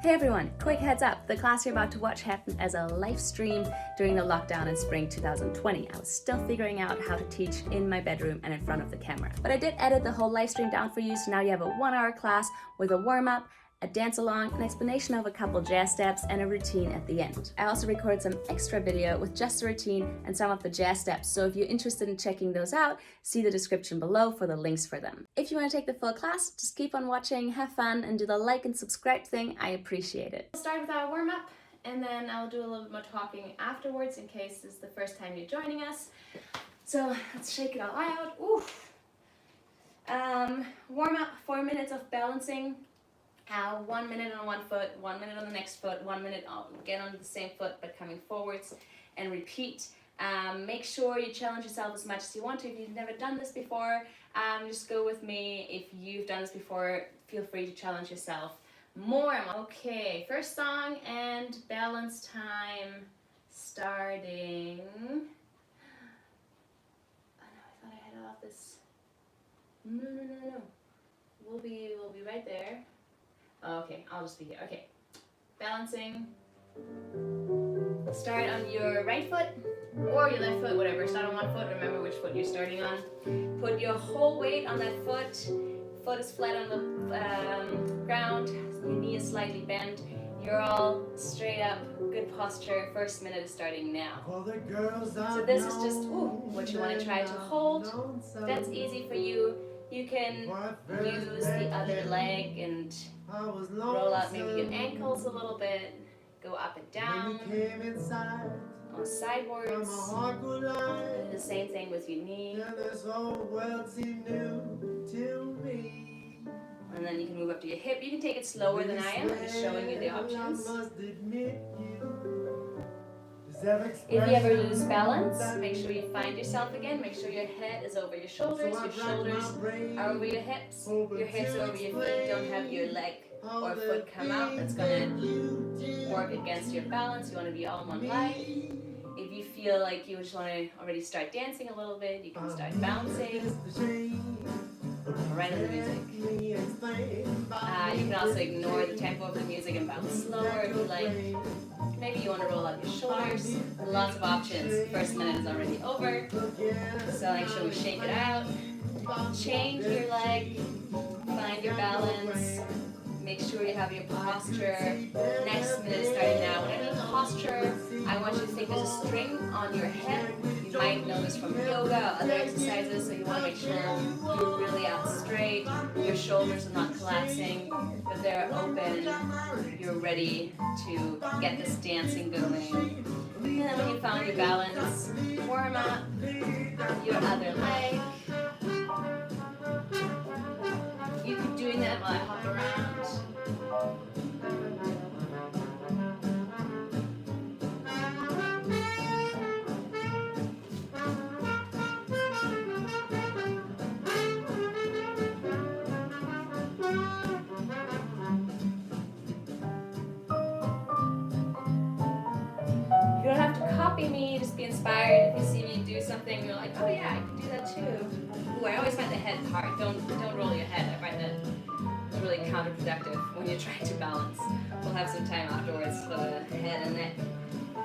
Hey everyone, quick heads up, the class you're about to watch happened as a live stream during the lockdown in spring 2020. I was still figuring out how to teach in my bedroom and in front of the camera. But I did edit the whole live stream down for you, so now you have a 1-hour class with a warm-up, a dance along, an explanation of a couple jazz steps, and a routine at the end. I also recorded some extra video with just the routine and some of the jazz steps, so if you're interested in checking those out, see the description below for the links for them. If you want to take the full class, just keep on watching, have fun, and do the like and subscribe thing. I appreciate it. We'll start with our warm-up, and then I'll do a little bit more talking afterwards in case this is the first time you're joining us. So let's shake it all out. Oof. Warm-up, 4 minutes of balancing. 1 minute on one foot, 1 minute on the next foot, 1 minute again on the same foot but coming forwards, and repeat. Make sure you challenge yourself as much as you want to. If you've never done this before, just go with me. If you've done this before, feel free to challenge yourself more. Okay, first song and balance time starting. Oh no, I thought I had all of this. No. We'll be right there. Okay, I'll just be here. Okay, balancing. Start on your right foot or your left foot, whatever. Start on one foot, remember which foot you're starting on. Put your whole weight on that foot. Foot is flat on the ground. Your knee is slightly bent. You're all straight up, good posture. First minute is starting now. So this is just what you want to try to hold. If that's easy for you, you can use the other leg and roll out maybe your ankles a little bit, go up and down, on sidewards, do the same thing with your knee, and then you can move up to your hip. You can take it slower than I am, I'm just showing you the options. If you ever lose balance, make sure you find yourself again. Make sure your head is over your shoulders are over your hips are over your feet. Don't have your leg or foot come out. That's going to work against your balance. You want to be all in one leg. If you feel like you just want to already start dancing a little bit, you can start bouncing right in the music. You can also ignore the tempo of the music and bounce slower if you like. Maybe you want to roll out your shoulders. Lots of options. First minute is already over. So make sure we shake it out. Change your leg. Find your balance. Make sure you have your posture. Next minute is starting now. When I mean posture, I want you to think there's a string on your head. You might know this from yoga or other exercises, so you want to make sure you're really out straight. Your shoulders are not collapsing, but they're open. You're ready to get this dancing going. And then when you found your balance, warm up your other leg. You keep doing that while I hop around. You don't have to copy me, just be inspired. If you see me do something, you're like, oh yeah, I can do that too. Ooh, I always find the head hard. Don't roll your head. I find that it's really counterproductive when you're trying to balance. We'll have some time afterwards for the head and neck.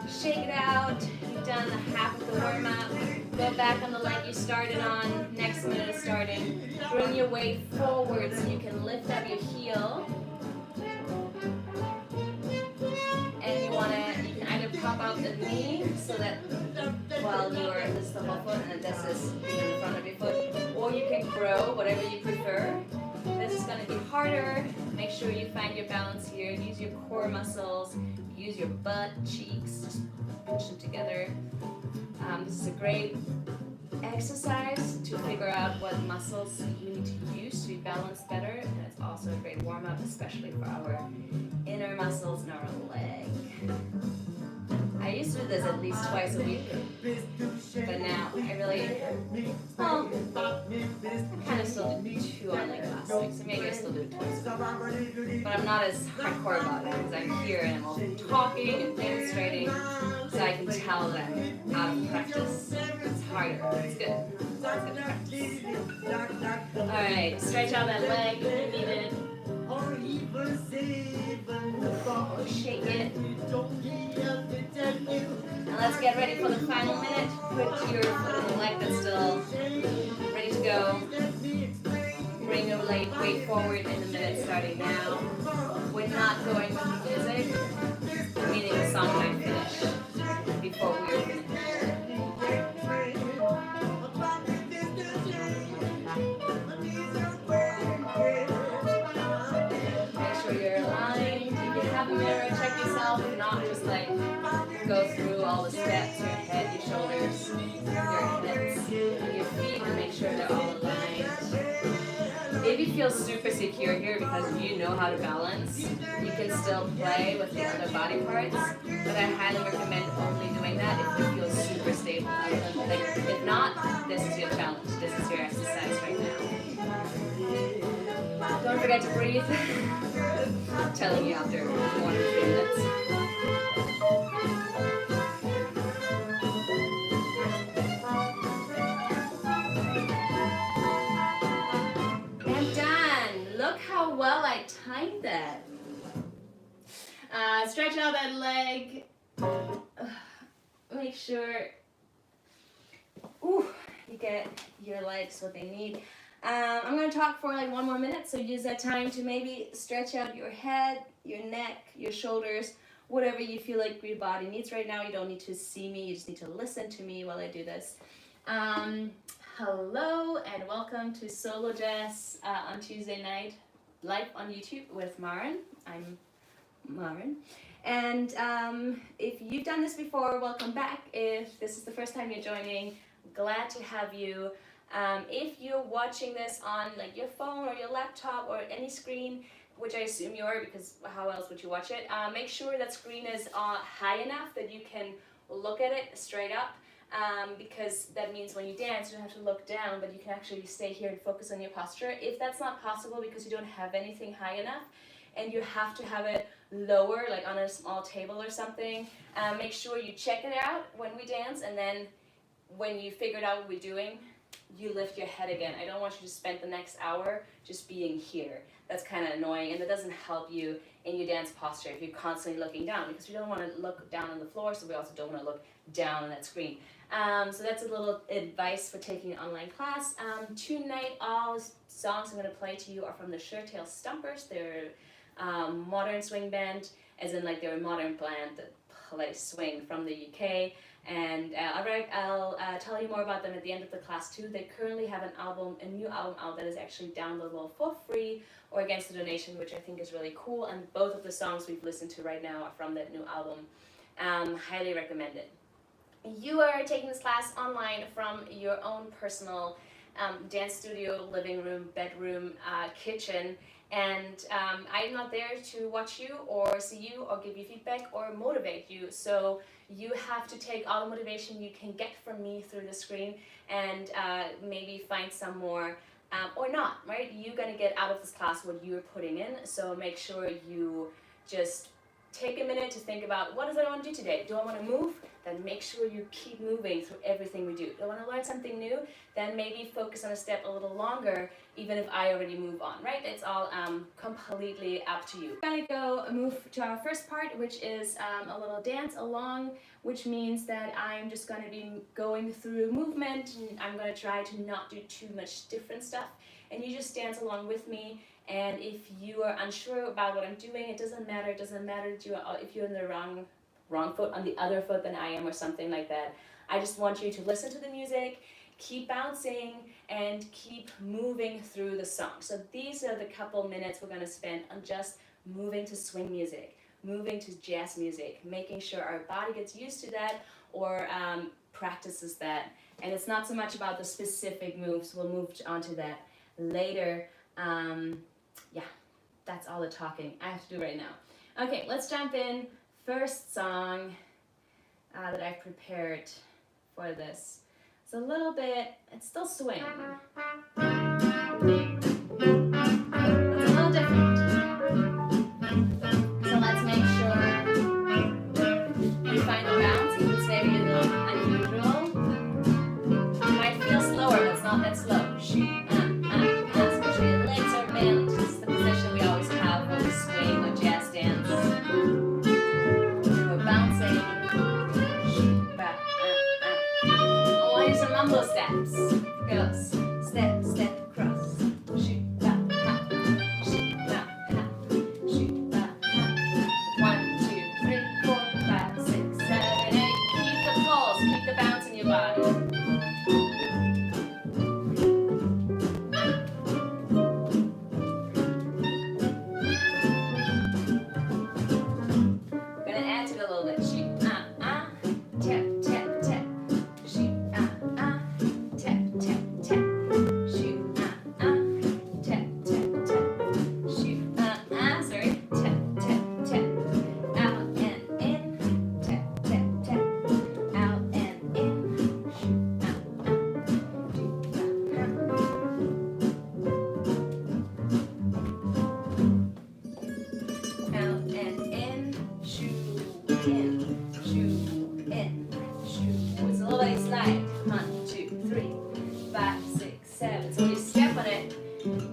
Shake it out. You've done half of the warm-up. Go back on the leg you started on. Next minute is starting. Bring your weight forward so you can lift up your heel. And you can either pop out the knee so that while this is the whole foot and then this is in the front of your foot, or you can grow, whatever you prefer. This is going to be harder. Make sure you find your balance here. Use your core muscles. Use your butt cheeks. Just pinch them together. This is a great exercise to figure out what muscles you need to use to be balanced better, and it's also a great warm-up, especially for our inner muscles and our leg. I used to do this at least twice a week, but now I kind of still do 2 on like last week, so maybe I still do it twice a week. But I'm not as hardcore about it because I'm here and I'm all talking and demonstrating, so I can tell that I'm out of practice. It's harder. It's good. It's good practice. Alright, stretch out that leg if you need it. shake it. And let's get ready for the final minute. Put your foot on the leg that's still ready to go. Bring your weight forward in the minute starting now. We're not going with the music, meaning the song might finish before we're finished. Make sure you're aligned. If you have a mirror, check yourself. If not, just like go through all the steps, your head, your shoulders, your hips, your feet, and make sure they're all aligned. If you feel super secure here because you know how to balance, you can still play with the other body parts, but I highly recommend only doing that if you feel super stable. Like, if not, this is your challenge. This is your exercise right now. Don't forget to breathe. I'm telling you after 1 to 3 minutes. Well, I timed that. Stretch out that leg. Make sure you get your legs what they need. I'm going to talk for like 1 more minute, so use that time to maybe stretch out your head, your neck, your shoulders, whatever you feel like your body needs right now. You don't need to see me, you just need to listen to me while I do this. Hello and welcome to Solo Jazz on Tuesday night. Live on YouTube with Maren. I'm Maren. And if you've done this before, welcome back. If this is the first time you're joining, glad to have you. If you're watching this on like your phone or your laptop or any screen, which I assume you are because how else would you watch it, make sure that screen is high enough that you can look at it straight up. Because that means when you dance, you don't have to look down, but you can actually stay here and focus on your posture. If that's not possible because you don't have anything high enough, and you have to have it lower, like on a small table or something, make sure you check it out when we dance, and then when you figured out what we're doing, you lift your head again. I don't want you to spend the next hour just being here. That's kind of annoying, and it doesn't help you in your dance posture if you're constantly looking down, because we don't want to look down on the floor, so we also don't want to look down on that screen. So that's a little advice for taking an online class. Tonight, all songs I'm going to play to you are from the Shirtail Stumpers. They're modern swing band, as in like they're a modern band that plays swing from the UK. And I'll tell you more about them at the end of the class too. They currently have a new album out that is actually downloadable for free or against a donation, which I think is really cool. And both of the songs we've listened to right now are from that new album. Highly recommend it. You are taking this class online from your own personal dance studio, living room, bedroom, kitchen, and I'm not there to watch you or see you or give you feedback or motivate you. So you have to take all the motivation you can get from me through the screen and maybe find some more or not, right? You're gonna get out of this class what you're putting in, so make sure you just take a minute to think about, what does I want to do today? Do I want to move? Then make sure you keep moving through everything we do. Do I want to learn something new? Then maybe focus on a step a little longer, even if I already move on, right? It's all completely up to you. We're gonna move to our first part, which is a little dance along, which means that I'm just gonna be going through movement, and I'm gonna try to not do too much different stuff, and you just dance along with me. And if you are unsure about what I'm doing, it doesn't matter. It doesn't matter that if you're in the wrong foot on the other foot than I am or something like that. I just want you to listen to the music, keep bouncing, and keep moving through the song. So these are the couple minutes we're going to spend on just moving to swing music, moving to jazz music, making sure our body gets used to that or practices that. And it's not so much about the specific moves. We'll move on to that later. Yeah, that's all the talking I have to do right now. Okay, let's jump in. First song that I've prepared for this. It's a little bit, it's still swing. It's a little different. So let's make sure we find the bounce. You can say maybe a little unusual. It might feel slower, but it's not that slow. Especially the legs are bent. It's the position we always have when we swing or jazz dance.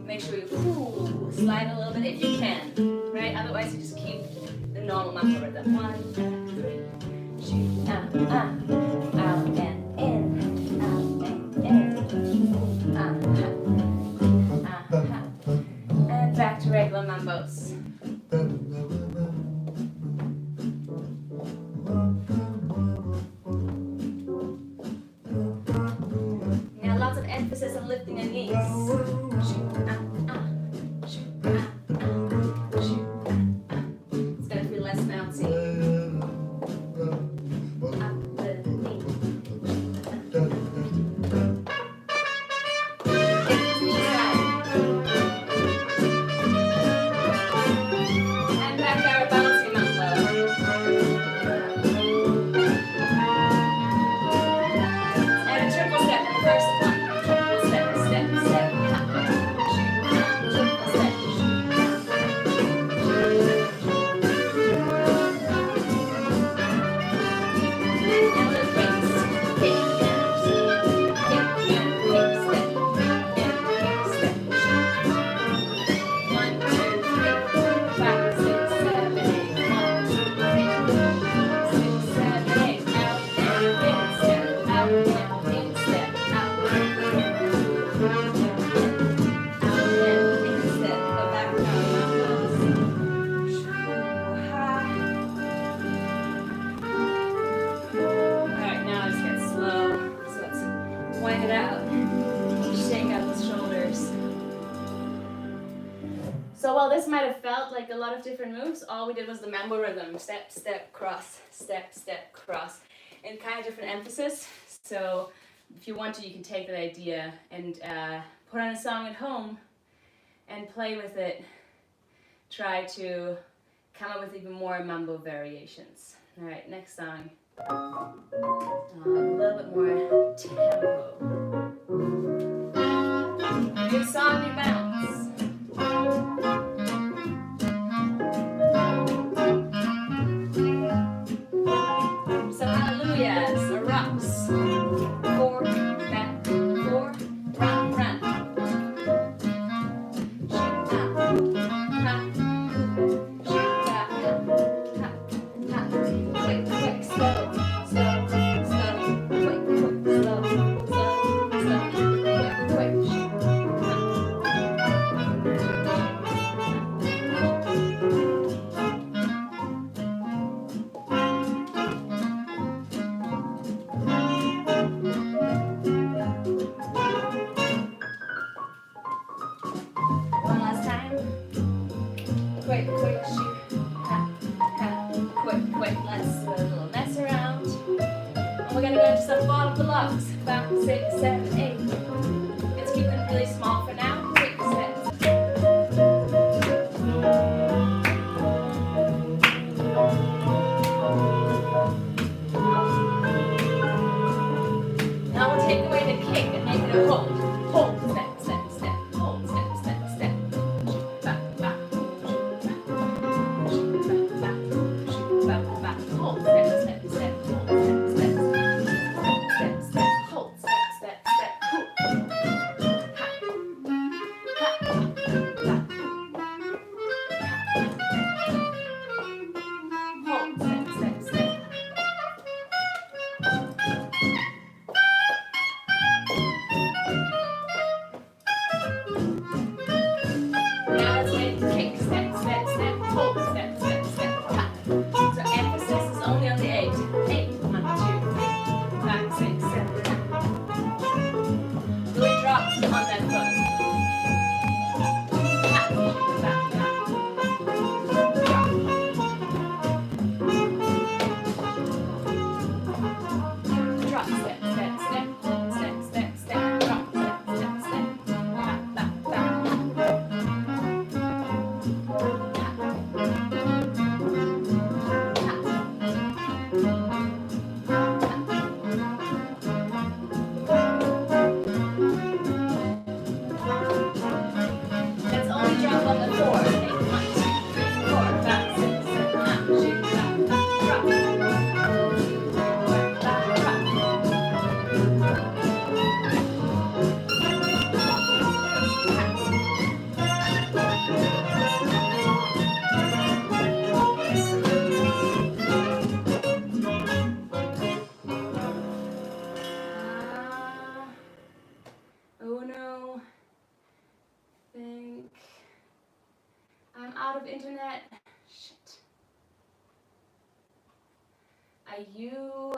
Make sure you slide a little bit if you can, right? Otherwise, you just keep the normal mambo rhythm. 1, 2, 3. Shoot, out and in, out and in. And back to regular mambos. Now lots of emphasis on lifting your knees. It's gonna feel less bouncy. So while this might have felt like a lot of different moves, all we did was the mambo rhythm. Step, step, cross, step, step, cross. And kind of different emphasis. So if you want to, you can take that idea and put on a song at home and play with it. Try to come up with even more mambo variations. All right, next song. A little bit more tempo. Good song, you bounce. So hallelujahs, or rocks. 4, back, 4, run, run. Shoot out, ha, shoot out, ha, ha. Quick, quick, slow, slow, slow, quick, quick, slow, slow, slow, quick, quick, shoot. Quick, quick, shoot, ha, ha, quick, quick, let's do a little mess around. And we're gonna go into some bottom blocks, 5, 6, 7, 8. Let's keep them really small for now, quick steps. Now we'll take away the kick and make it a hold. Hold, step, step, step, hold, step, step, step. Shoot, back, back. Hold, step, step, step, hold, step, step, step, step, step, hold, step, step, step, out of internet? Shit.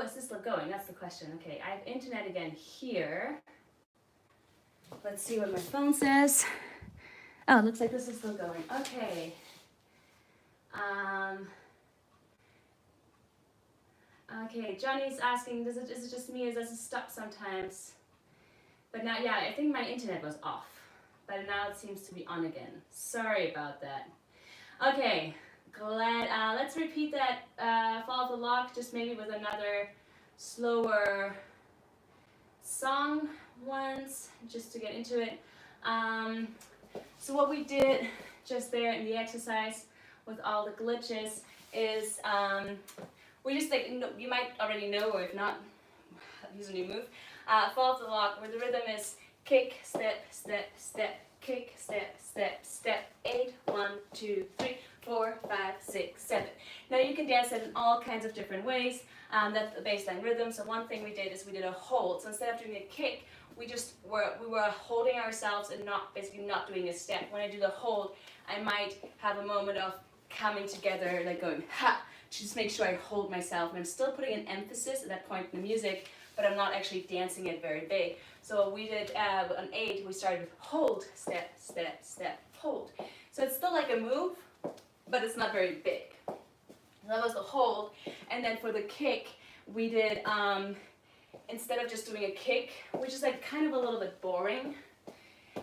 Is this still going? That's the question. Okay, I have internet again here. Let's see what my phone says. Oh, it looks like this is still going. Okay. Okay, Johnny's asking, is it just me or does it stop sometimes? But now, yeah, I think my internet was off. But now it seems to be on again. Sorry about that. Okay, glad. Let's repeat that Fall of the Lock, just maybe with another slower song once, just to get into it. So what we did just there in the exercise with all the glitches is we just like, you might already know, or if not, use a new move. Fall of the Lock, where the rhythm is kick, step, step, step, kick, step, step, step, 8, 1, 2, 3, 4, 5, 6, 7. Now you can dance it in all kinds of different ways. That's the baseline rhythm. So one thing we did is we did a hold. So instead of doing a kick, we were holding ourselves and basically not doing a step. When I do the hold, I might have a moment of coming together, like going ha, to just make sure I hold myself. And I'm still putting an emphasis at that point in the music, but I'm not actually dancing it very big. So we did on 8, we started with hold, step, step, step, hold. So it's still like a move, but it's not very big. That was the hold. And then for the kick, we did, instead of just doing a kick, which is like kind of a little bit boring,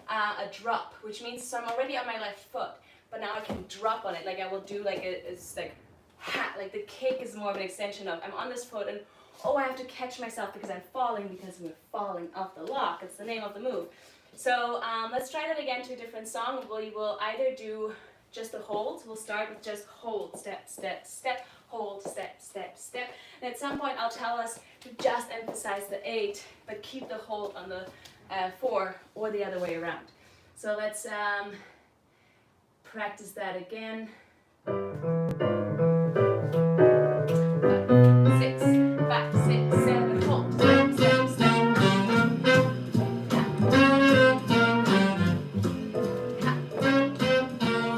a drop, which means, so I'm already on my left foot, but now I can drop on it. Like I will do like it's like, ha, like the kick is more of an extension of, I'm on this foot and oh, I have to catch myself because I'm falling, because we're falling off the lock. It's the name of the move. So let's try that again to a different song. We will either do just the holds. We'll start with just hold, step, step, step, hold, step, step, step. And at some point I'll tell us to just emphasize the 8, but keep the hold on the 4 or the other way around. So let's practice that again. 6, 5, 6, 7, hold, step, step, step.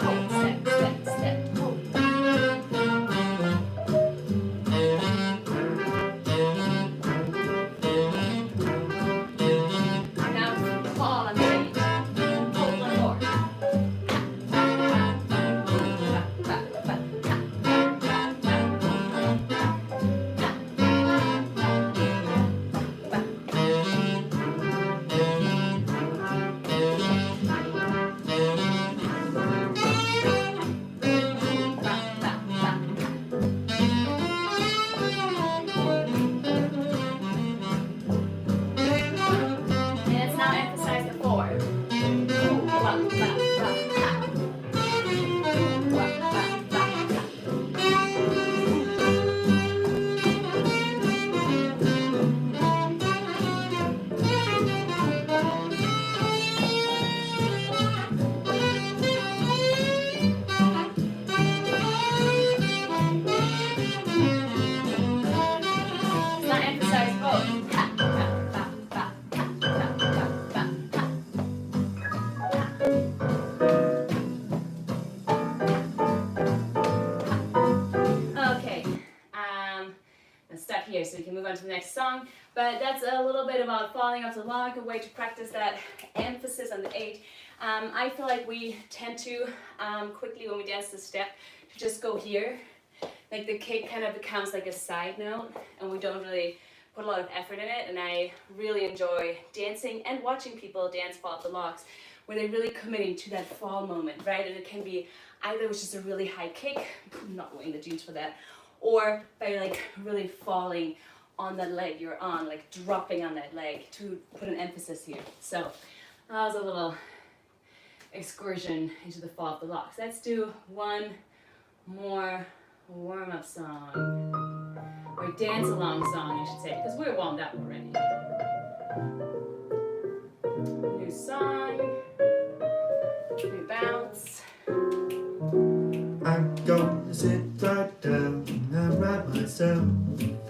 Hold, step, step, step, hold. Now fall on the 8, hold on 4. So we can move on to the next song, but that's a little bit about falling off the log, a way to practice that emphasis on the 8. I feel like we tend to quickly, when we dance the step, to just go here. Like the kick kind of becomes like a side note, and we don't really put a lot of effort in it. And I really enjoy dancing and watching people dance fall off the logs, where they're really committing to that fall moment, right? And it can be either with just a really high kick, not wearing the jeans for that, or by like really falling on that leg you're on, like dropping on that leg to put an emphasis here. So that was a little excursion into the fall of the locks. Let's do one more warm-up song, or dance along song I should say, because we're warmed up already. New song, new bounce. I'm gonna sit right down and write myself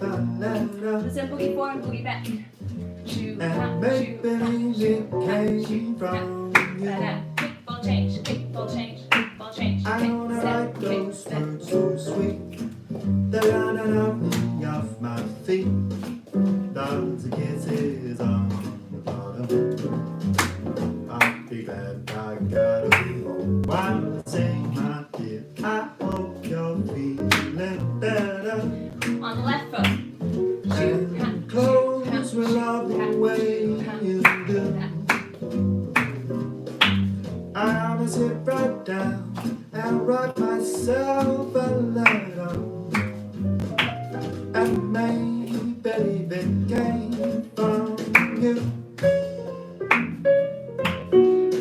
a letter. Let's do Boogie For and Boogie Back. And make believe it came from you. Kick, ball change, kick, ball change, kick, ball change. I don't know while I sing, my dear, I hope you're feeling better. On the left foot. And clothes will love the way you do. I'm gonna sit right down and write myself a letter. And maybe it came from you.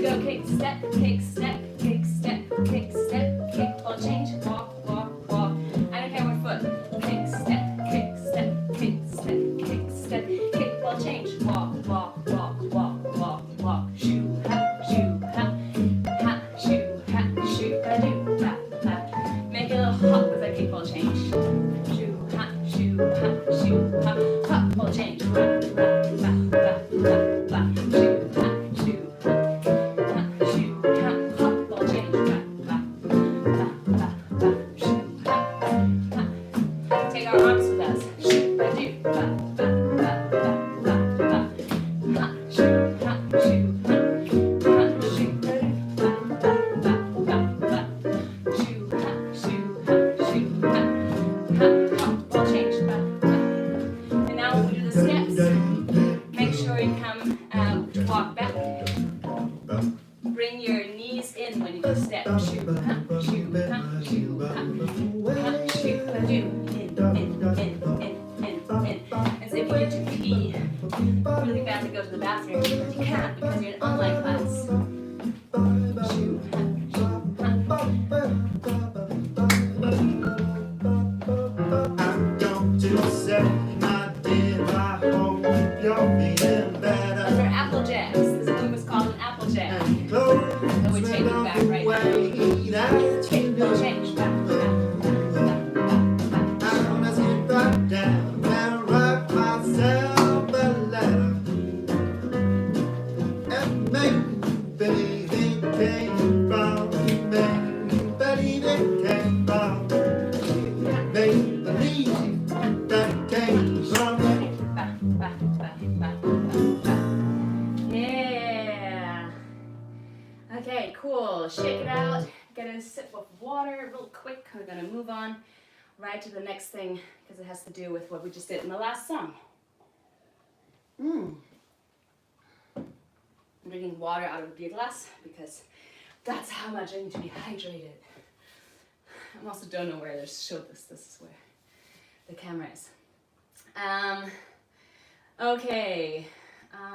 Go kick, step, kick, step, kick, step, kick, step, kick, ball change, walk, walk, walk. I don't care what foot. Kick, step, kick, step, kick, step, kick, step, kick, ball change, walk, walk, walk, walk, walk, walk. Shoo, ha, shoo, ha, ha, shoo, ha, shoo, ba, do, ba, ba. Make it a little hop with that kick, ball change. Shoo, ha, shoo, ha, shoo, ha, hop, ball change. Ba, ba, ba, ba, ba, ba. Shoo, ha, shoo. Take our arms with us. Shoot, ba, do, ba, ba, ba, ba, ba, ba. Ha, shoot, ha, shoot, ha, ha, shoot, ba, do, ba, ba, ba, ba, ba. Shoot, ha, shoot, ha, shoot, ha, ha, hop, ball change, ba, ba. And now when we do the steps, make sure you come walk back. Bring your knees in when you do step. Shoot, ha, shoot, ha, shoot, ha, ha, shoot, ba, do. In. And so if you need to pee really badly, go to the bathroom, but you can't because you're in online class. Shoot, ha, shoot, ha. I'm going to say, my dear, I hope you're feeling better. Those are apple jacks. This move is called an apple jack. And clothes And we take it will back love the right way now. that you Kick, ball do. change, back. I'm gonna sit right down and write myself a letter. And maybe it came from me. Maybe it came from me. Believe that it came from me. Yeah. Okay, cool. Shake it out. Get a sip of water real quick. We're gonna move on right to the next thing because it has to do with what we just did in the last song. I'm drinking water out of a beer glass because that's how much I need to be hydrated. I also don't know where to show this. This is where the camera is. Okay.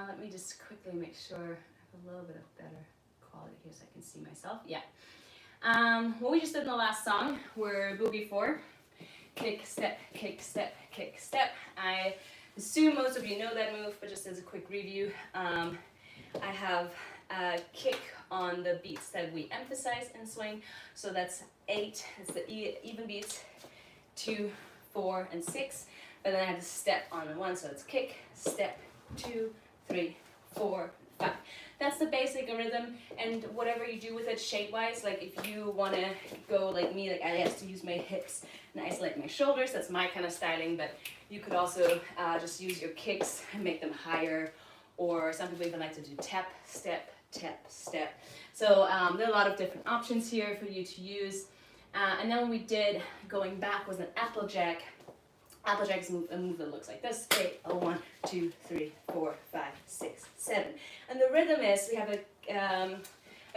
Let me just quickly make sure I have a little bit of better quality here so I can see myself. Yeah. What we just did in the last song were Boogie For. Kick, step, kick, step, kick, step. I assume most of you know that move, but just as a quick review, I have a kick on the beats that we emphasize in swing. So that's 8, it's the even beats, 2, 4, and 6. But then I have to step on the 1, so it's kick, step, 2, 3, 4, 5. That's the basic rhythm, and whatever you do with it shape-wise, like if you want to go like me, like I have to use my hips and isolate my shoulders, that's my kind of styling, but you could also just use your kicks and make them higher, or some people even like to do tap, step, tap, step. So there are a lot of different options here for you to use. And then when we did going back was an Applejack. Applejack is a move that looks like this. 8, 1, 2, 3, 4, 5, 6, 7. And the rhythm is we have a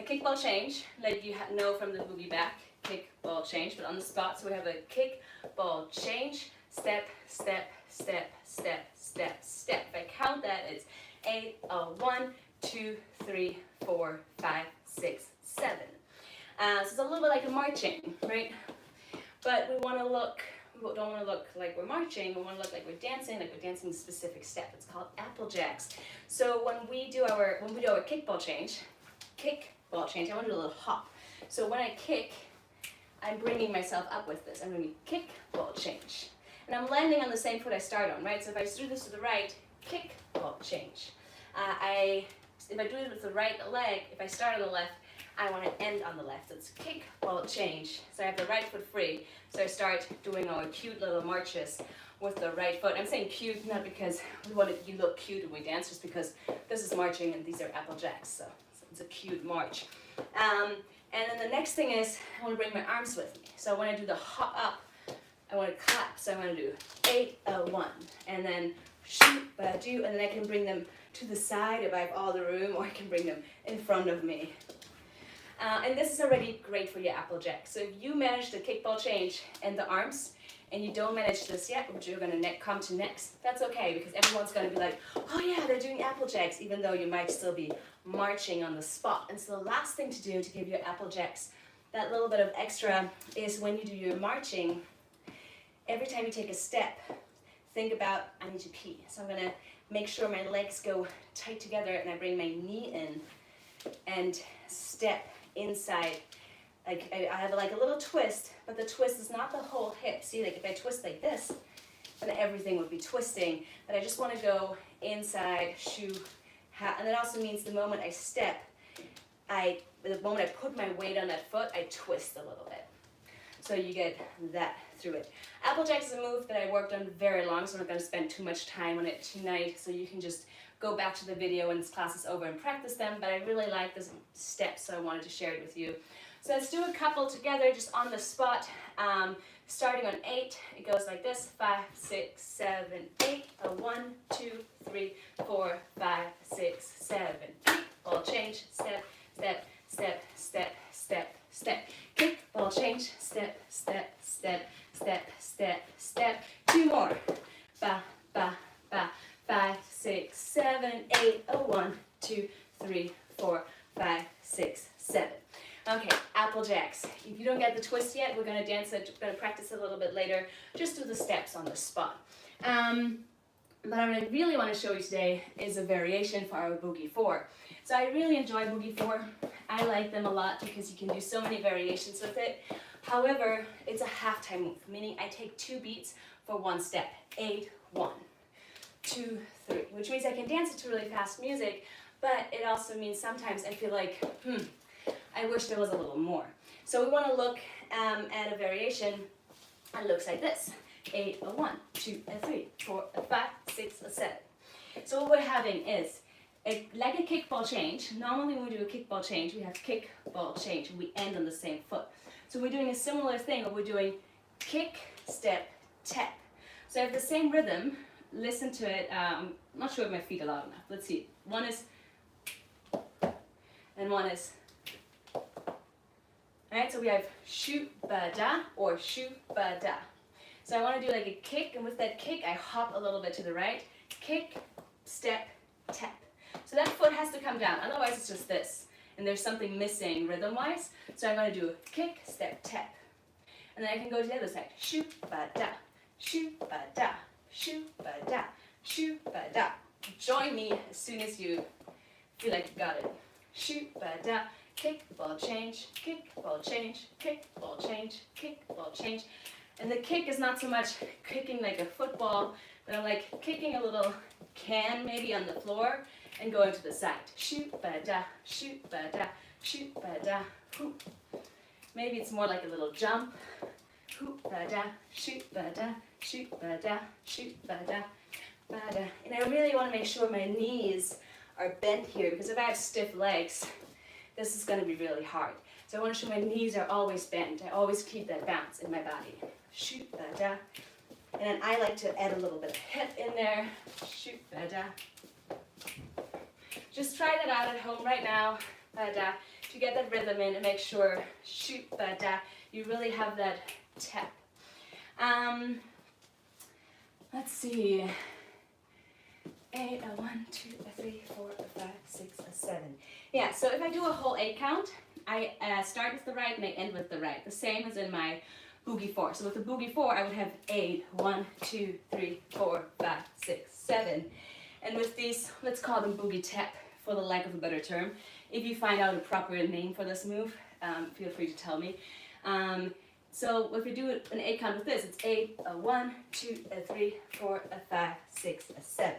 kick ball change, like you know from the boogie back, kick ball change, but on the spot. So we have a kick ball change, step, step, step, step, step, step. If I count that, it's 8, 1, 2, 3, 4, 5, 6, 7. So it's a little bit like a marching, right? But we want to look. We don't want to look like we're marching, we want to look like we're dancing a specific step. It's called Applejacks. So when we do our kick ball change, I want to do a little hop. So when I kick, I'm bringing myself up with this. I'm doing a kick ball change. And I'm landing on the same foot I start on, right? So if I do this to the right, kick ball change. If I do it with the right leg, if I start on the left, I want to end on the left. So it's kick, ball, change. So I have the right foot free. So I start doing our cute little marches with the right foot. I'm saying cute not because we want you look cute when we dance, just because this is marching and these are Applejacks. So it's a cute march. And then the next thing is I want to bring my arms with me. So when I do the hop up, I want to clap. So I'm going to do 8, 1, and then shoot, do, and then I can bring them to the side if I have all the room, or I can bring them in front of me. And this is already great for your Applejack. So if you manage the kickball change and the arms, and you don't manage this yet, which you're going to come to next, that's okay, because everyone's going to be like, oh yeah, they're doing Applejacks, even though you might still be marching on the spot. And so the last thing to do to give your Applejacks that little bit of extra is when you do your marching, every time you take a step, think about, I need to pee. So I'm going to make sure my legs go tight together, and I bring my knee in and step inside. Like I have like a little twist, but the twist is not the whole hip. See, like if I twist like this, then everything would be twisting. But I just want to go inside, shoe, and that also means the moment I step, the moment I put my weight on that foot, I twist a little bit. So you get that through it. Applejacks is a move that I worked on very long, so I'm not going to spend too much time on it tonight. So you can just go back to the video when this class is over and practice them. But I really like this step, so I wanted to share it with you. So let's do a couple together just on the spot. Starting on 8, it goes like this: 5, 6, 7, 8. 1, 2, 3, 4, 5, 6, 7, 8. Ball change, step, step, step, step, step, step. Kick, ball change, step, step, step, step, step, step. 2 more. Ba, ba, ba. 5, 6, 7, 8. 1, 2, 3, 4, 5, 6, 7. Okay, Applejacks. If you don't get the twist yet, we're going to dance it, we're going to practice it a little bit later. Just do the steps on the spot. But what I really want to show you today is a variation for our Boogie 4. So I really enjoy Boogie 4. I like them a lot because you can do so many variations with it. However, it's a halftime move, meaning I take 2 beats for 1 step. 8, 1, 2, 3, which means I can dance it to really fast music, but it also means sometimes I feel like, I wish there was a little more. So we want to look at a variation that looks like this. 8, 1, 2, 3, 4, 5, 6, 7. So what we're having is like a kickball change. Normally when we do a kickball change, we have kick, ball, change, and we end on the same foot. So we're doing a similar thing, but we're doing kick, step, tap. So I have the same rhythm. Listen to it. I'm not sure if my feet are loud enough. Let's see. One is, and one is. Alright, so we have shoot ba da or shoot ba da. So I want to do like a kick, and with that kick I hop a little bit to the right. Kick, step, tap. So that foot has to come down, otherwise it's just this. And there's something missing rhythm-wise. So I'm going to do kick, step, tap. And then I can go to the other side. Shoot ba da, shoot ba da, shoot ba da, shoot ba da. Join me as soon as you feel like you got it. Shoot ba da. Kick, ball, change, kick, ball, change, kick, ball, change, kick, ball, change. And the kick is not so much kicking like a football, but I'm like kicking a little can maybe on the floor and going to the side. Shoot, ba, da, shoot, ba, da, shoot, ba, da, hoop. Maybe it's more like a little jump. Hoop, ba, da, shoot, ba, da, shoot, ba, da, shoot, ba, da, ba, da. And I really want to make sure my knees are bent here, because if I have stiff legs, this is going to be really hard. So I want to show my knees are always bent. I always keep that bounce in my body. Shoot, ba, da. And then I like to add a little bit of hip in there. Shoot, ba, da. Just try that out at home right now, ba, da, to get that rhythm in and make sure, shoot, ba, da, you really have that tap. Let's see. 8, 1, 2, 3, 4, 5, 6, 7. Yeah, so if I do a whole 8 count, I start with the right and I end with the right. The same as in my Boogie 4. So with the Boogie 4, I would have 8, 1, 2, 3, 4, 5, 6, 7. And with these, let's call them Boogie Tap for the lack of a better term. If you find out a proper name for this move, feel free to tell me. So if we do an 8 count with this, it's 8, 1, 2, 3, 4, 5, 6, 7.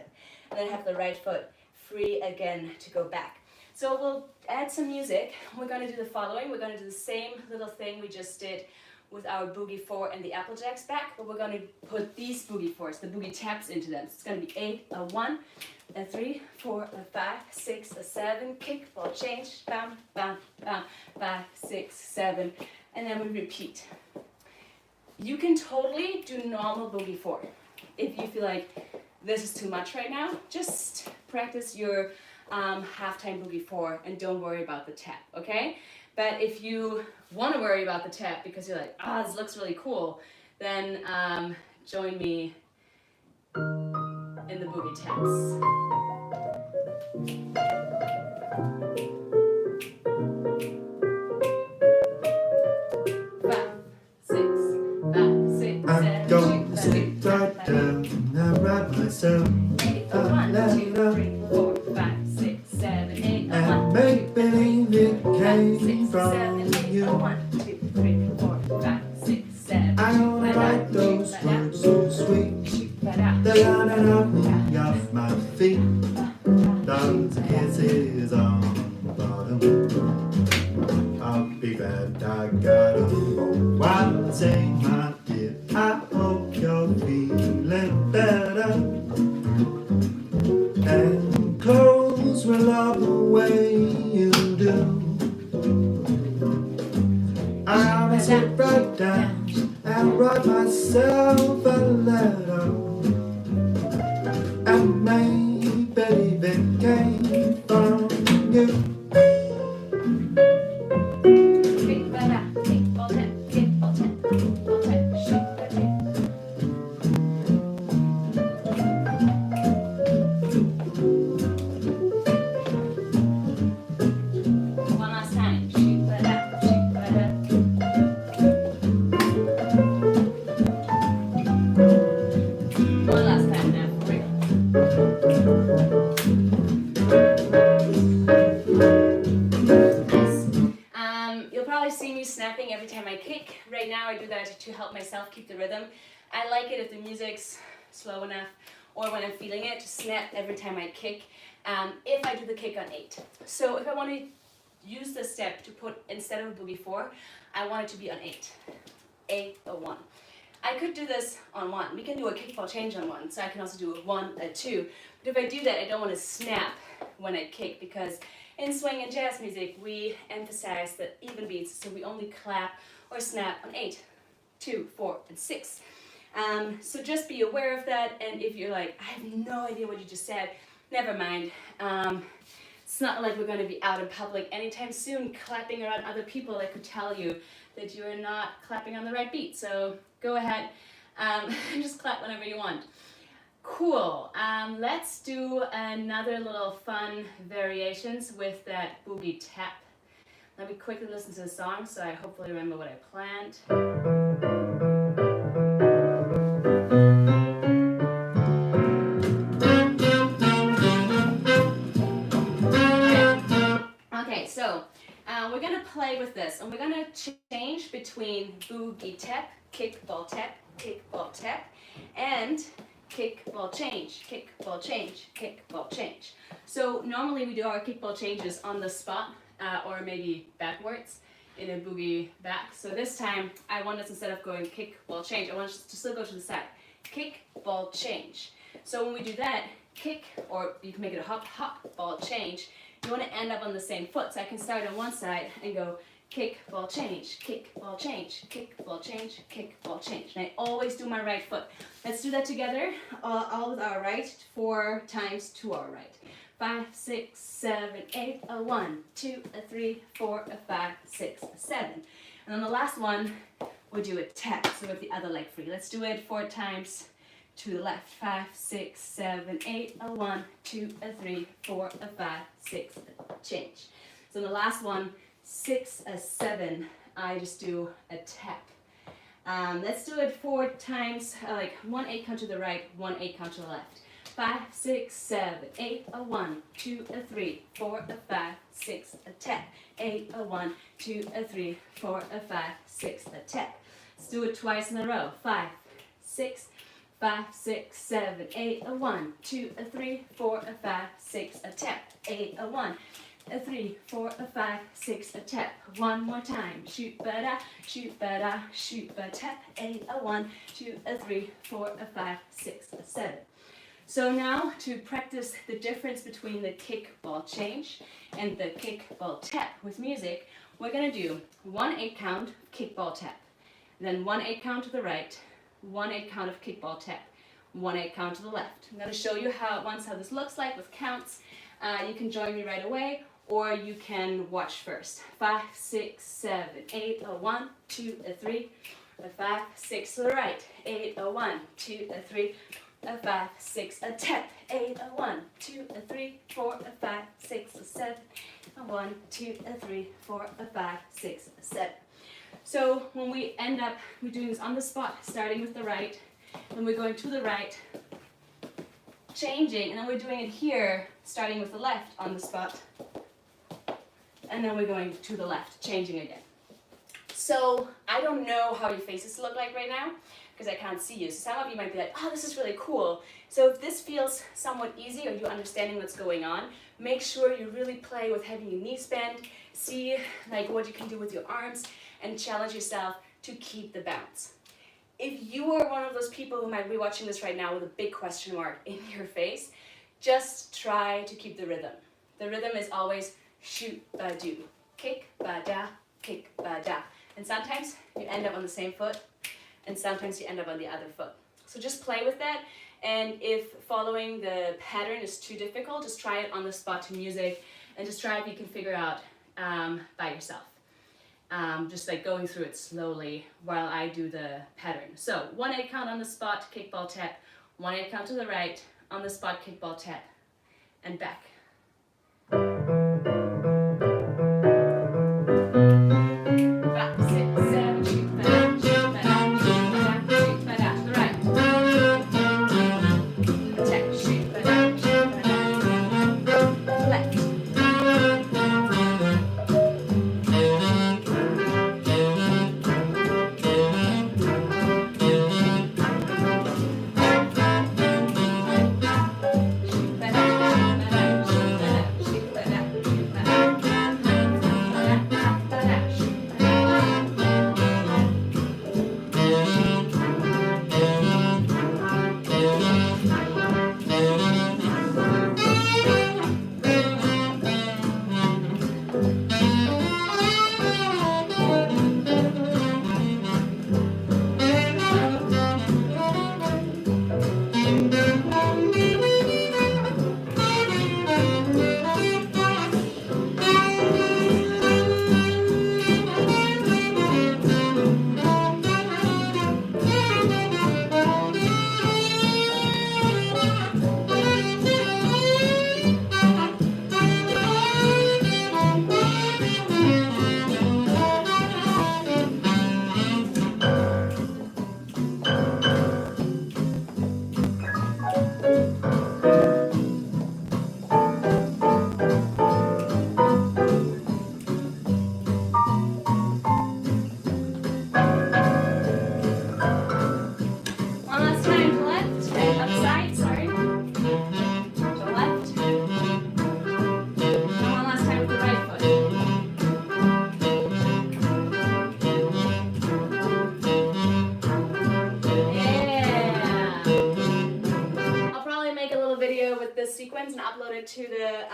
And then I have the right foot free again to go back. So we'll add some music. We're going to do the following. We're going to do the same little thing we just did with our Boogie 4 and the Applejacks back, but we're going to put these Boogie 4s, the Boogie Taps, into them. So it's going to be 8, a 1, a 3, 4, a 5, 6, a 7, kick, ball change, bam, bam, bam, 5, 6, 7, and then we repeat. You can totally do normal Boogie 4. If you feel like this is too much right now, just practice your halftime Boogie 4 and don't worry about the tap, okay? But if you want to worry about the tap because you're like, this looks really cool, then join me in the Boogie Taps. 5, 6, 5, 6, 7, I'm gonna sit right down and write myself 8, a 1, 2, 3, 4, 5, 6, 7, 8, a 1, and make believe it 5, came 6, 7, from 8, a you. 1, 2, 3, 4, 5, 6, 7. I wanna write those words so sweet, they're running me off my feet. Those kisses on the bottom, I'll be glad I got 'em. Oh, while I sing, my dear, I hope you're feeling better. And clothes will love the way you do. I'm gonna sit right down and write myself a letter, and maybe it came from you. One last time. Shoot that up, shoot that up. One last time now, for real. Nice. You'll probably see me snapping every time I kick. Right now I do that to help myself keep the rhythm. I like it if the music's slow enough or when I'm feeling it to snap every time I kick. If I do the kick on 8. So if I want to use this step to put, instead of a Boogie 4, I want it to be on 8. 8, a 1. I could do this on 1. We can do a kickball change on 1, so I can also do a 1, a 2. But if I do that, I don't want to snap when I kick, because in swing and jazz music, we emphasize the even beats, so we only clap or snap on 8, 2, 4, and 6. So just be aware of that, and if you're like, I have no idea what you just said, never mind. It's not like we're going to be out in public anytime soon clapping around other people that could tell you that you're not clapping on the right beat. So go ahead, just clap whenever you want. Cool. Let's do another little fun variations with that Boogie Tap. Let me quickly listen to the song so I hopefully remember what I planned. Okay, so we're going to play with this, and we're going to change between Boogie Tap, kick, ball, tap, and kick, ball, change, kick, ball, change, kick, ball, change. So normally we do our kick, ball changes on the spot, or maybe backwards in a boogie back. So this time I want us, instead of going kick, ball, change, I want us to still go to the side. Kick, ball, change. So when we do that, kick, or you can make it a hop, hop, ball, change, you want to end up on the same foot. So I can start on one side and go kick, ball, change, kick, ball, change, kick, ball, change, kick, ball, change. And I always do my right foot. Let's do that together, all with our right, 4 times to our right. 5, 6, 7, 8, a 1, 2, a 3, 4, a 5, 6, a 7. And on the last one, we'll do a tap, so with the other leg free. Let's do it 4 times to the left. 5, 6, 7, 8, a 1, 2, a 3, 4, a 5, 6, a change. So in the last one, 6, a 7, I just do a tap. Let's do it 4 times, like 1 8 count to the right, 1 8 count to the left. 5, 6, 7, 8, a 1, 2, a 3, 4, a 5, 6, a tap. 8, a 1, 2, a 3, 4, a 5, 6, a tap. Let's do it twice in a row. 5, 6, 5, 6, 7, 8, a 1, 2, a 3, 4, a 5, 6, a tap. 8, a 1, a 3, 4, a 5, 6, a tap. One more time. Shoot ba da, shoot ba da, shoot ba tap. 8, a 1, 2, a 3, 4, a 5, 6, a 7. So now to practice the difference between the kick ball change and the kick ball tap with music, we're gonna do 1 8 count kick ball tap, then 1 8 count to the right, 1 8 count of kick ball tap, 1 8 count to the left. I'm gonna show you how this looks like with counts. You can join me right away, or you can watch first. 5, 6, 7, 8, a 1, 2, a 3, a 5, 6 to the right, 8, a 1, 2, a 3, a 5, 6, a tap, 8, a 1, 2, a 3, 4, a 5, 6, a 7, a 1, 2, a 3, 4, a 5, 6, a 7. So when we end up, we're doing this on the spot, starting with the right, then we're going to the right, changing, and then we're doing it here, starting with the left on the spot, and then we're going to the left, changing again. So I don't know how your faces look like right now, because I can't see you. So some of you might be like, oh, this is really cool. So if this feels somewhat easy, or you're understanding what's going on, make sure you really play with having your knees bent, see like what you can do with your arms, and challenge yourself to keep the bounce. If you are one of those people who might be watching this right now with a big question mark in your face, just try to keep the rhythm. The rhythm is always shoot, ba, do, kick, ba, da, kick, ba, da. And sometimes you end up on the same foot, and sometimes you end up on the other foot. So just play with that, and if following the pattern is too difficult, just try it on the spot to music, and just try if you can figure out by yourself. Just like going through it slowly while I do the pattern. So 1 8 count on the spot, kick ball tap, 1 8 count to the right, on the spot, kick ball tap, and back. 5, 6, 7, shoot ba da, shoot ba da, shoot ba da, shoot ba da, to the right. Attack, shoot ba da, shoot ba da, left. Sequence and upload it to the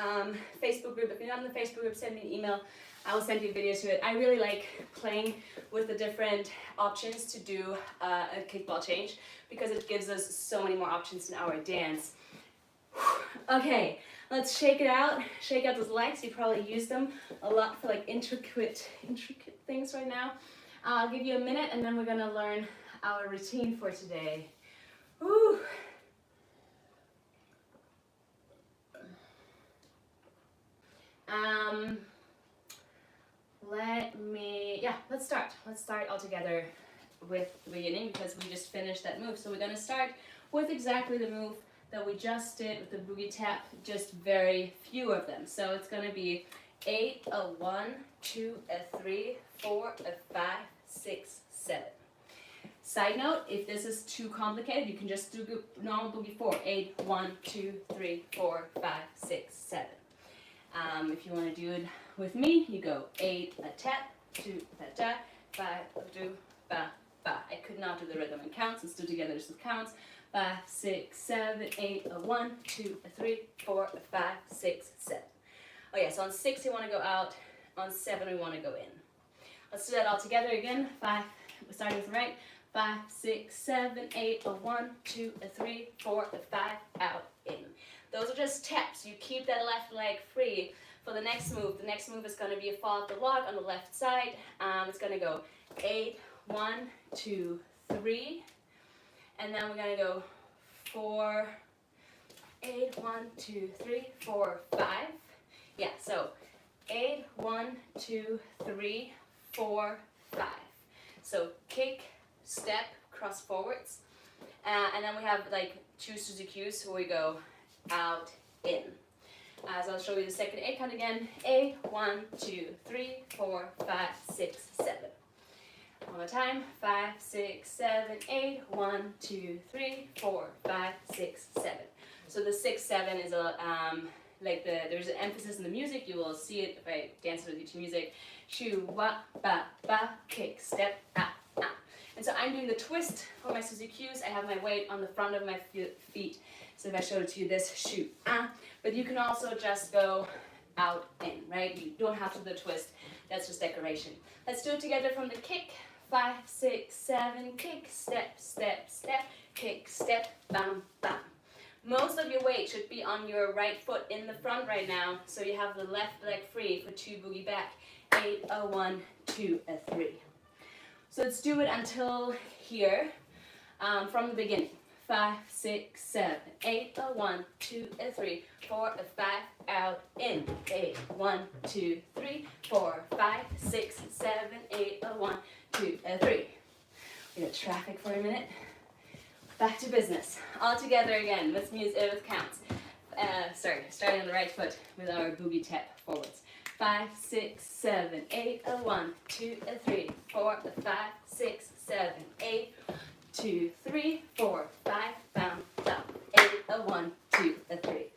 Facebook group. If you're not in the Facebook group, send me an email. I will send you a video to it. I really like playing with the different options to do a kickball change because it gives us so many more options in our dance. Okay, let's shake it out. Shake out those legs. You probably use them a lot for like intricate things right now. I'll give you a minute and then we're gonna learn our routine for today. Woo. Let's start. Let's start all together with the beginning because we just finished that move. So we're going to start with exactly the move that we just did with the Boogie Tap, just very few of them. So it's going to be 8, a 1, 2, a 3, 4, a 5, 6, 7. Side note, if this is too complicated, you can just do normal Boogie 4. 8, 1, 2, 3, 4, 5, 6, 7. If you want to do it with me, you go 8, a tap, 2, da da, 5, do, ba, ba. I could not do the rhythm and counts. Let's do it together just with counts. 5, 6, 7, 8, a 1, 2, a 3, 4, a 5, 6, 7. Oh yeah, so on 6 you want to go out, on 7 we want to go in. Let's do that all together again. 5, starting with the right. 5, 6, 7, 8, a 1, 2, a 3, 4, a 5, out, in. Those are just taps. You keep that left leg free for the next move. The next move is going to be a fall off the log on the left side. It's going to go 8, 1, 2, 3. And then we're going to go 4, 8, 1, 2, 3, 4, 5. Yeah, so 8, 1, 2, 3, 4, 5. So kick, step, cross forwards. And then we have like 2 Suzy Q's where we go out, in. So I'll show you the second 8 count again. 8, 1, 2, 3, 4, 5, 6, 7. One more time. 5, 6, 7, 8, 1, 2, 3, 4, 5, 6, 7. So the 6, 7 is a like there's an emphasis in the music. You will see it if I dance with you to music. Shoo, wa, ba, ba, kick, step, ah, ah. And so I'm doing the twist for my Suzy Q's. I have my weight on the front of my feet. So if I showed it to you, this shoo, ah. But you can also just go out, in, right? You don't have to do the twist. That's just decoration. Let's do it together from the kick. 5, 6, 7, kick, step, step, step, kick, step, bam, bam. Most of your weight should be on your right foot in the front right now, so you have the left leg free for 2 boogie back. 8, a 1, 2, a 3. So let's do it until here, from the beginning. 5, 6, 7, 8, a 1, 2, a 3, 4, a 5, out, in. 8, 1, 2, 3, 4, 5, 6, 7, 8, a 1, 2, a 3. We got traffic for a minute. Back to business. All together again with music, with counts. Starting on the right foot with our boogie tap forwards. 5, 6, 7, 8, a 1, 2, a 3, 4, a 5, 6, 7, 8, 2, 3, 4, 5, down, down. 8, a 1, 2, a 3.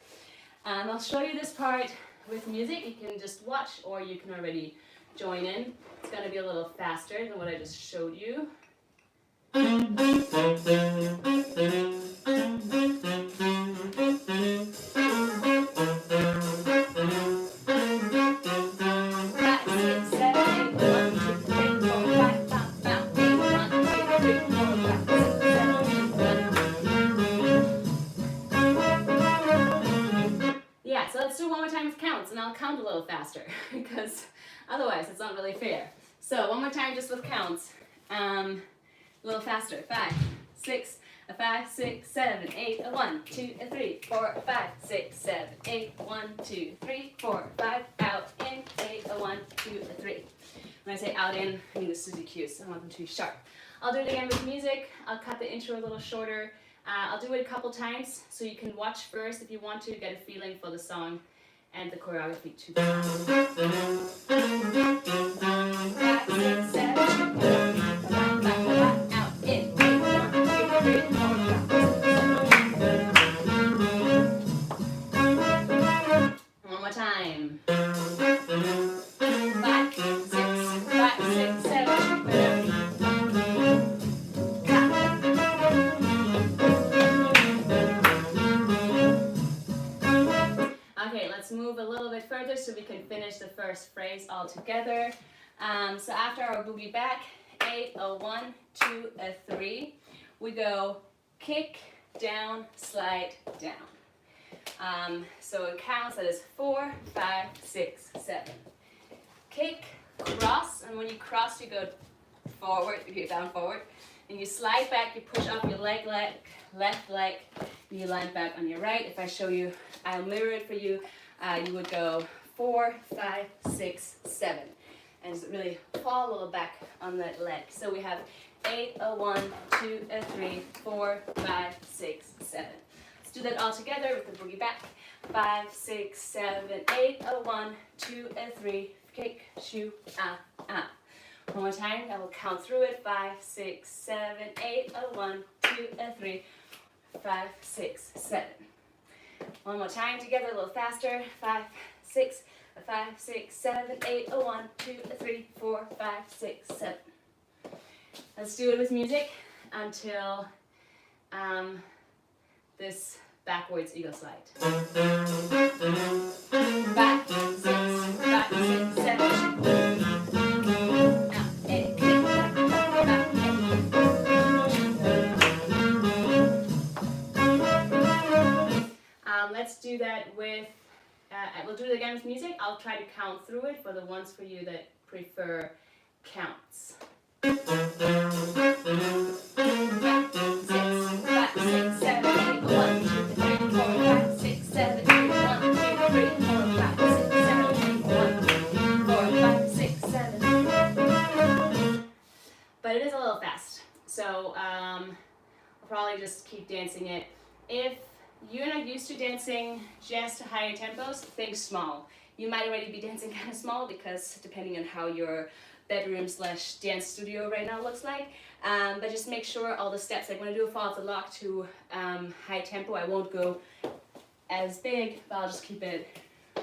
I'll show you this part with music. You can just watch or you can already join in. It's going to be a little faster than what I just showed you. Yeah, so let's do one more time with counts, and I'll count a little faster because otherwise it's not really fair. So one more time just with counts. A little faster. 5, 6, a 5, 6, 7, 8, a 1, 2, a 3, 4, a 5, 6, 7, 8, 1, 2, 3, 4, 5, out, in, 8, a 1, 2, a 3. When I say out, in, I mean the Suzy Q's. I want them to be sharp. I'll do it again with music. I'll cut the intro a little shorter. I'll do it a couple times so you can watch first if you want to get a feeling for the song and the choreography too. 5, 6, 7, 8, 5, out, in, 8, 1, 2, 3, 4, 5. One more time. 5, 6, 7, 8. Okay, let's move a little bit further so we can finish the first phrase all together. So after our boogie back, 8, a 1, 2, a 3, we go kick, down, slide, down. So it counts, that is 4, 5, 6, 7. Kick, cross, and when you cross, you go forward, you get down forward, and you slide back, you push up your left leg, and you land back on your right. If I show you, I'll mirror it for you, you would go 4, 5, 6, 7. And just really fall a little back on that leg. So we have 8, a 1, 2, a 3, 4, 5, 6, 7. Let's do that all together with the boogie back. 5, 6, 7, 8, a 1, 2, a 3, kick, shoo, ah, ah. One more time, I will count through it. 5, 6, 7, 8, a 1, 2, a 3, 5, 6, 7. One more time together, a little faster. 5, 6, 5, 6, 7, 8, 1, 2, 3, 4, 5, 6, 7. Let's do it with music until this backwards eagle slide. 5, 6, 5, 6, 7. Now, 8, 6, 5, 8. Let's do that with, we'll do it again with music. I'll try to count through it for the ones for you that prefer counts. 5, 6, 5, 6, 7, 8, 1, 2, 3, 4, 5, 6, 7, 8, 1, 2, 3, 4, 5, 6, 7, 8, 1, 2, 3, 4, 5, 6, 7. But it is a little fast, so I'll probably just keep dancing it. If you're not used to dancing just to higher tempos, think small. You might already be dancing kind of small because depending on how your bedroom / dance studio right now looks like, but just make sure all the steps, like when I do a fall off the lock to high tempo, I won't go as big, but I'll just keep it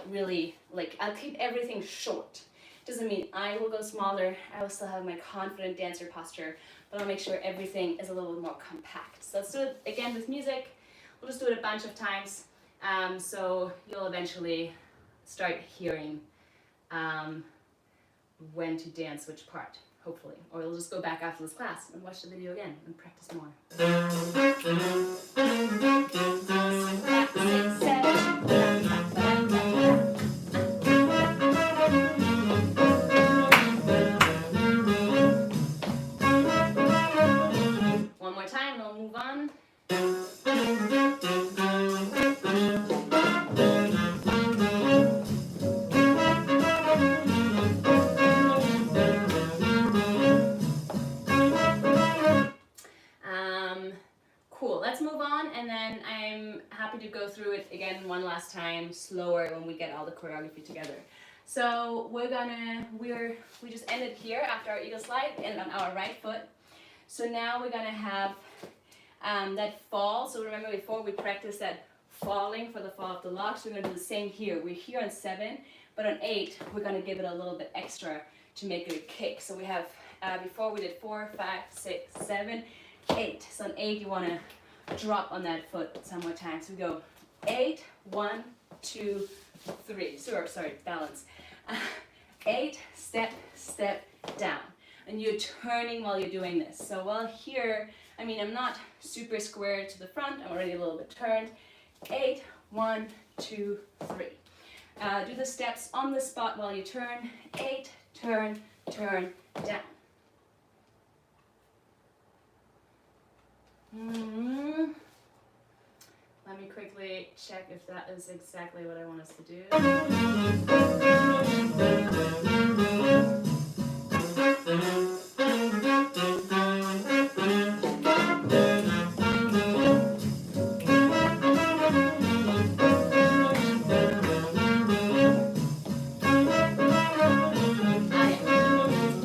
really, like, I'll keep everything short. Doesn't mean I will go smaller, I will still have my confident dancer posture, but I'll make sure everything is a little bit more compact. So let's do it again with music. We'll just do it a bunch of times, so you'll eventually start hearing when to dance which part, hopefully. Or you'll just go back after this class and watch the video again and practice more. 5, 6, 7. One more time and we'll move on. Cool, let's move on, and then I'm happy to go through it again one last time, slower when we get all the choreography together. So we just ended here after our eagle slide and on our right foot. So now we're gonna have that fall. So remember before we practiced that falling for the fall of the lock, so we're gonna do the same here. We're here on 7, but on 8, we're gonna give it a little bit extra to make it a kick. So we have, before we did 4, 5, 6, 7, 8. So on 8, you wanna drop on that foot some more time. So we go 8, 1, 2, 3. Sorry, balance. 8, step, step, down. And you're turning while you're doing this. So while here, I mean, I'm not super square to the front, I'm already a little bit turned. 8, 1, 2, 3. Do the steps on the spot while you turn. 8, turn, turn, down. Let me quickly check if that is exactly what I want us to do.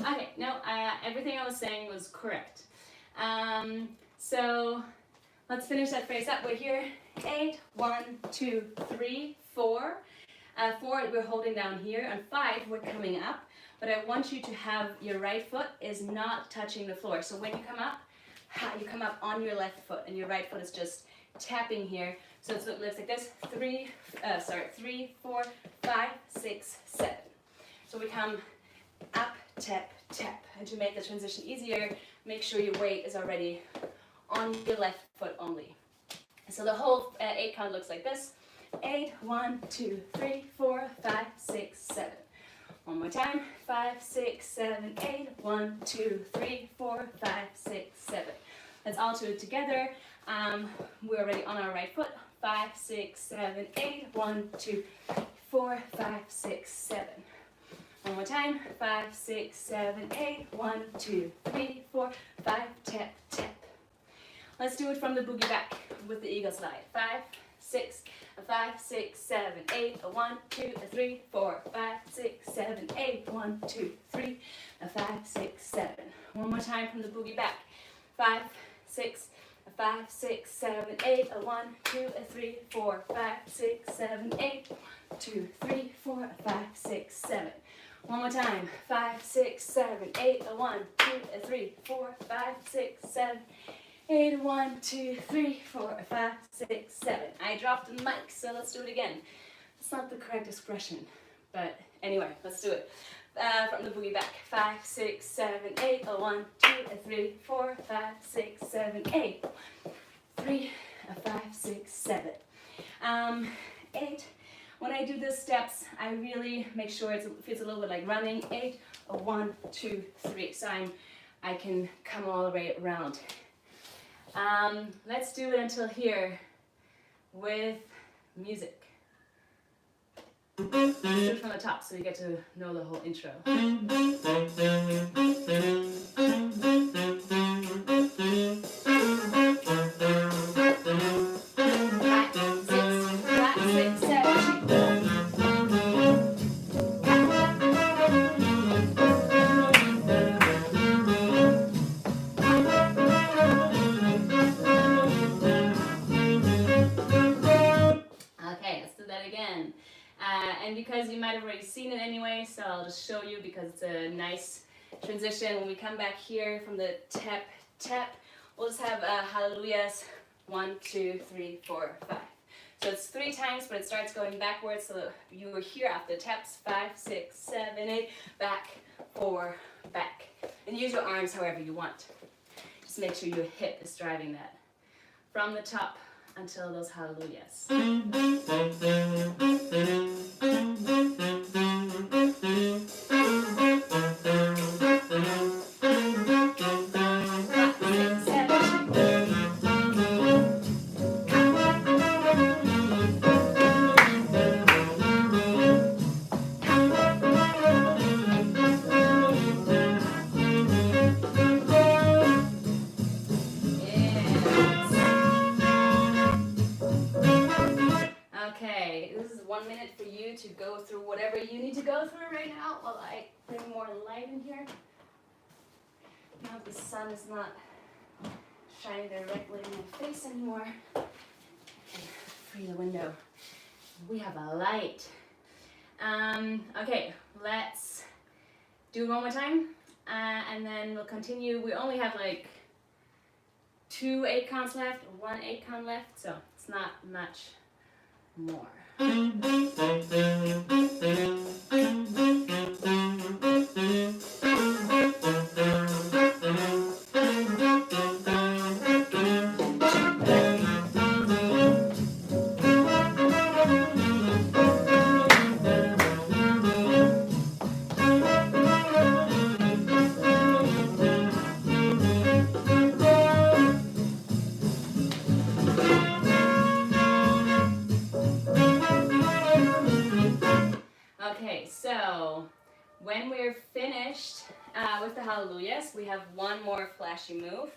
Okay, no, everything I was saying was correct. So let's finish that phrase up. We're here. 8, 1, 2, 3, 4. 4 we're holding down here, and 5 we're coming up. But I want you to have your right foot is not touching the floor. So when you come up on your left foot, and your right foot is just tapping here. So it lifts like this. 3, 4, 5, 6, 7. So we come up, tap, tap. And to make the transition easier, make sure your weight is already on your left foot only. So the whole 8 count looks like this. 8, 1, 2, 3, 4, 5, 6, 7. One more time. 5, 6, 7, 8. 1, 2, 3, 4, 5, 6, 7. Let's all do it together. We're already on our right foot. 5, 6, 7, 8. 1, 2, 4, 5, 6, 7. One more time. 5, 6, 7, 8. 1, 2, 3, 4, 5. Tap, tap. Let's do it from the boogie back with the eagle slide. 5, 6, 5, 6, 7, 8. 1, 2, 3, 4, 5, 6, 7, 8. 1, 2, 3, 5, 6, 7. One more time from the boogie back. 5, 6, a 5, 6, 7, 8, a 1, 2, a 3, 4, 5, 6, 7, 8, 1, 2, 3, 4, a 5, 6, 7. One more time. 5, 6, 7, 8, a 1, 2, a 3, 4, 5, 6, 7, 8, a 1, 2, 3, 4, 5, 6, 7. I dropped the mic, so let's do it again. It's not the correct expression, but anyway, let's do it. From the boogie back. 5, 6, 7, 8, a 1, 2, a 3, 4, 5, 6, 7, 8, 3, a 5, 6, 7. 8. When I do the steps, I really make sure it feels a little bit like running. 8, a 1, 2, 3. So I can come all the way around. Let's do it until here with music. Let's do it from the top so you get to know the whole intro. And because you might have already seen it anyway, so I'll just show you because it's a nice transition. When we come back here from the tap, tap, we'll just have hallelujahs. 1, 2, 3, 4, 5. So it's 3 times, but it starts going backwards. So you were here after the taps. 5, 6, 7, 8, back, 4, back. And use your arms however you want. Just make sure your hip is driving that. From the top until those hallelujahs. Okay, this is 1 minute for you to go through whatever you need to go through right now while I bring more light in here. Now the sun is not shining directly in my face anymore. I can free the window. We have a light. Okay, let's do it one more time and then we'll continue. We only have like 2 8 counts left, 1 8 count left, so it's not much more. Okay, so when we're finished with the hallelujahs, we have one more flashy move.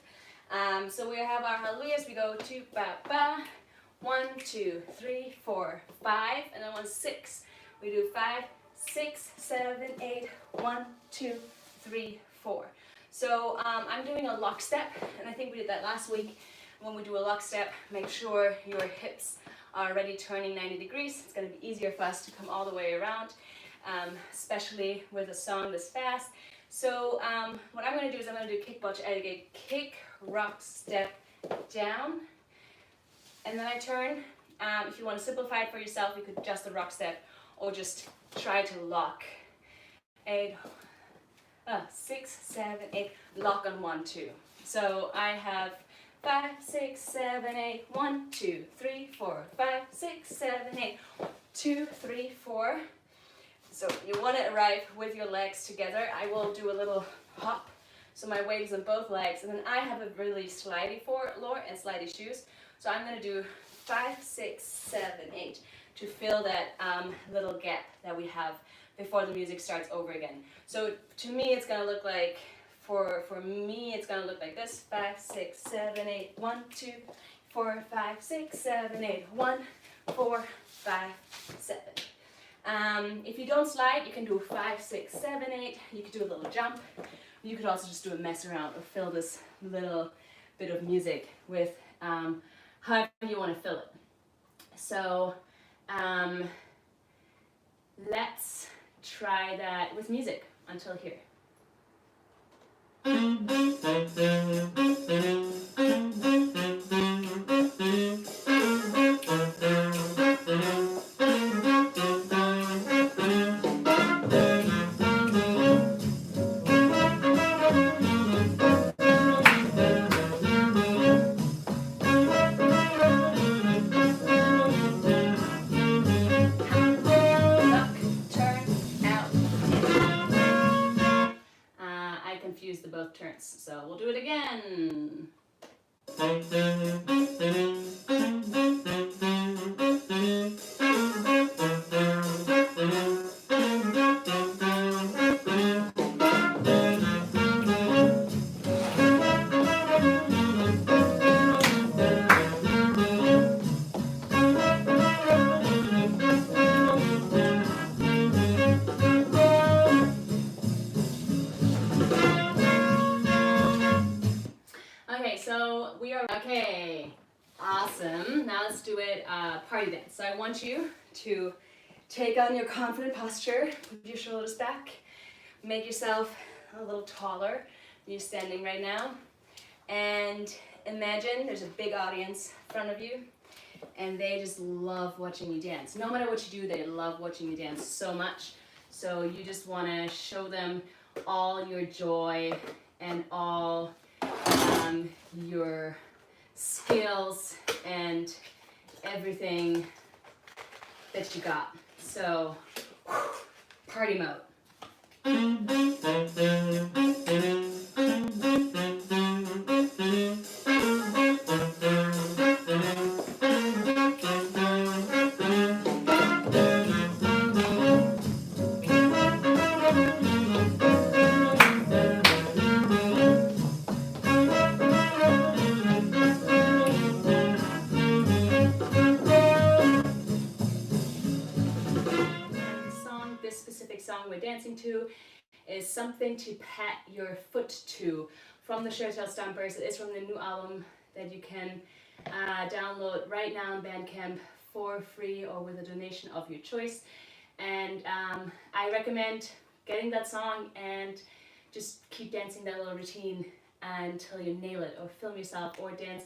So we have our hallelujahs, we go 2, ba, ba, 1, 2, 3, 4, 5, and then 1, 6. We do 5, 6, 7, 8, 1, 2, 3, 4. So I'm doing a lockstep, and I think we did that last week. When we do a lockstep, make sure your hips are already turning 90 degrees. It's going to be easier for us to come all the way around, especially with a song this fast. So what I'm going to do is I'm going to do kick, rock, step, down, and then I turn. If you want to simplify it for yourself, you could just the rock step or just try to lock. 8, 6, 7, 8, lock on 1, 2. So I have 5, 6, 7, 8, 1, 2, 3, 4, 5, 6, 7, 8, 1, 2, 3, 4. So you want to arrive with your legs together. I will do a little hop, so my weight is on both legs, and then I have a really slidey floor and slidey shoes. So I'm going to do 5, 6, 7, 8 to fill that little gap that we have before the music starts over again. So to me, it's going to look like, for me, it's going to look like this. 5, 6, 7, 8, 1, 2, 4, 5, 6, 7, 8, 1, 4, 5, 7. If you don't slide, you can do 5, 6, 7, 8. You could do a little jump. You could also just do a mess around or fill this little bit of music with however you want to fill it. So let's try that with music until here. The both turns, so we'll do it again. So we are, okay, awesome. Now let's do it party dance. So I want you to take on your confident posture, put your shoulders back, make yourself a little taller than you're standing right now, and imagine there's a big audience in front of you, and they just love watching you dance. No matter what you do, they love watching you dance so much. So you just want to show them all your joy and all your skills and everything that you got. So, party mode. We're dancing to is Something to Pat Your Foot To from the Shirtail Stompers. It is from the new album that you can download right now on Bandcamp for free or with a donation of your choice. And I recommend getting that song and just keep dancing that little routine until you nail it, or film yourself or dance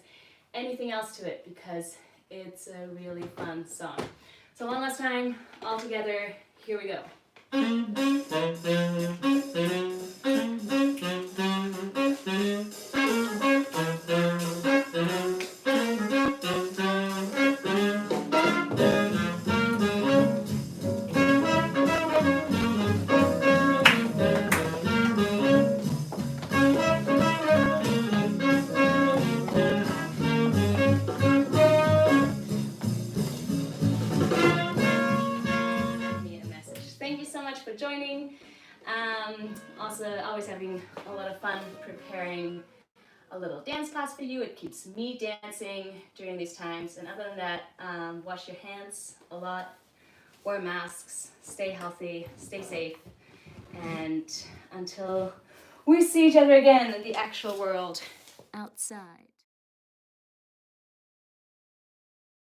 anything else to it, because it's a really fun song. So one last time, all together, here we go. For joining. Also always having a lot of fun preparing a little dance class for you. It keeps me dancing during these times. And other than that, wash your hands a lot, wear masks, stay healthy, stay safe, and until we see each other again in the actual world outside.